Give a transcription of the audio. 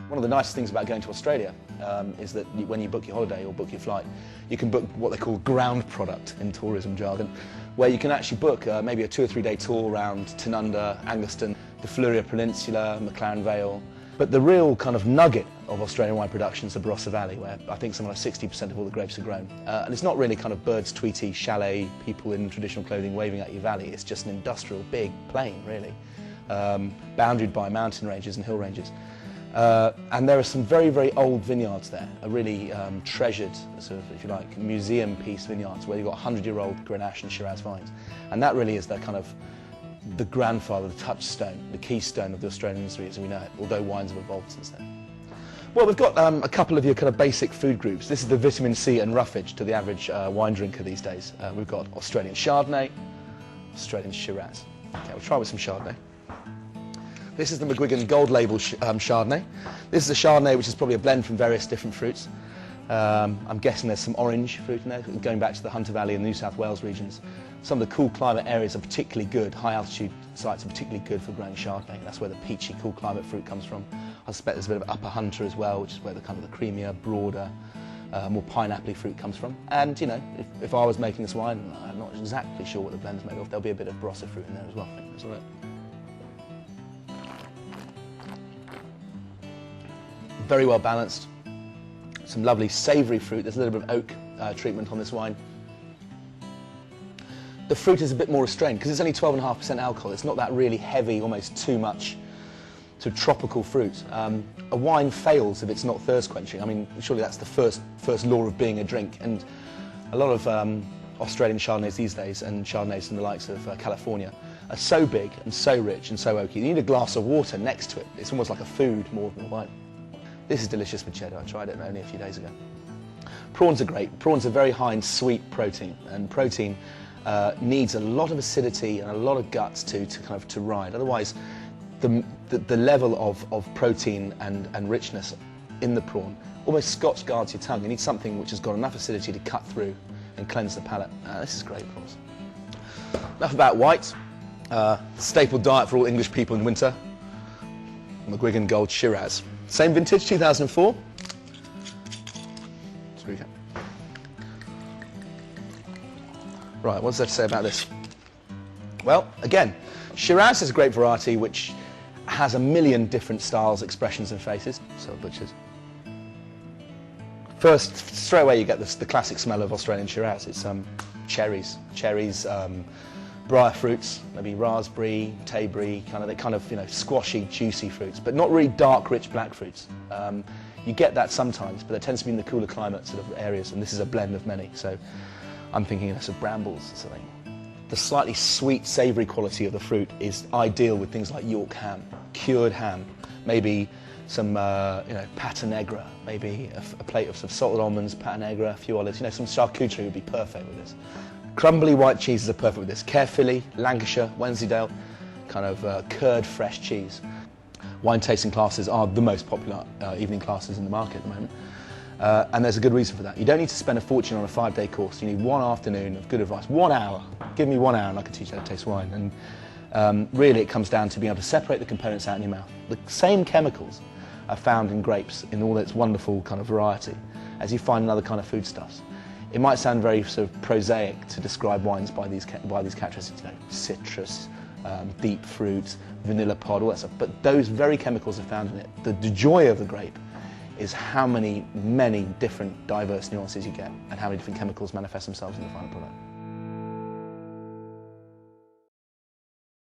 One of the nicest things about going to Australia is that when you book your holiday or book your flight, you can book what they call ground product in tourism jargon, where you can actually book maybe a 2 or 3 day tour around Tanunda, Anguston, the Fleurieu Peninsula, McLaren Vale. But the real kind of nugget of Australian wine production is the Barossa Valley, where I think something like 60% of all the grapes are grown. And it's not really kind of birds, Tweety, chalet, people in traditional clothing waving at your valley. It's just an industrial, big plain, really, bounded by mountain ranges and hill ranges. And there are some very, very old vineyards there, a really treasured, sort of, if you like, museum piece vineyards where you've got 100-year-old Grenache and Shiraz vines. And that really is the kind of the grandfather, the touchstone, the keystone of the Australian industry as we know it, although wines have evolved since then. Well, we've got a couple of your kind of basic food groups. This is the vitamin C and roughage to the average wine drinker these days. We've got Australian Chardonnay, Australian Shiraz. Okay, we'll try with some Chardonnay. This is the McGuigan Gold Label Chardonnay. This is a Chardonnay which is probably a blend from various different fruits. I'm guessing there's some orange fruit in there, going back to the Hunter Valley and New South Wales regions. Some of the cool climate areas are particularly good, high altitude sites are particularly good for growing Chardonnay. That's where the peachy, cool climate fruit comes from. I suspect there's a bit of Upper Hunter as well, which is where the kind of the creamier, broader, more pineapple-y fruit comes from. And, you know, if I was making this wine, I'm not exactly sure what the blend's made of. There'll be a bit of Barossa fruit in there as well, I think. That's all right. Very well balanced. Some lovely savoury fruit. There's a little bit of oak treatment on this wine. The fruit is a bit more restrained because it's only 12.5% alcohol. It's not that really heavy, almost too much sort of tropical fruit. A wine fails if it's not thirst quenching. I mean, surely that's the first law of being a drink. And a lot of Australian Chardonnays these days and Chardonnays from the likes of California are so big and so rich and so oaky. You need a glass of water next to it. It's almost like a food more than a wine. This is delicious with cheddar. I tried it only a few days ago. Prawns are great. Prawns are very high in sweet protein, and protein needs a lot of acidity and a lot of guts to ride. Otherwise, the level of protein and richness in the prawn almost Scotch guards your tongue. You need something which has got enough acidity to cut through and cleanse the palate. This is great prawns. Enough about white. Staple diet for all English people in winter. McGuigan Gold Shiraz. Same vintage, 2004. Right, what's there to say about this? Well, again, Shiraz is a great variety which has a million different styles, expressions and faces. So butchers. First, straight away you get the classic smell of Australian Shiraz. It's cherries, briar fruits, maybe raspberry, tayberry, kind of you know, squashy, juicy fruits, but not really dark, rich black fruits. You get that sometimes, but it tends to be in the cooler climate sort of areas, and this is a blend of many. So I'm thinking of bramples or something. The slightly sweet, savoury quality of the fruit is ideal with things like York ham, cured ham, maybe some pata negra, maybe a plate of salted almonds, pata negra, a few olives, some charcuterie would be perfect with this. Crumbly white cheeses are perfect with this. Caerphilly, Lancashire, Wensleydale, kind of curd fresh cheese. Wine tasting classes are the most popular evening classes in the market at the moment. And there's a good reason for that. You don't need to spend a fortune on a 5-day course. You need 1 afternoon of good advice. 1 hour. Give me 1 hour and I can teach you how to taste wine. And really it comes down to being able to separate the components out in your mouth. The same chemicals are found in grapes in all its wonderful kind of variety as you find in other kind of foodstuffs. It might sound very sort of prosaic to describe wines by these characteristics, citrus, deep fruit, vanilla pod, all that stuff. But those very chemicals are found in it. The joy of the grape is how many different diverse nuances you get and how many different chemicals manifest themselves in the final product.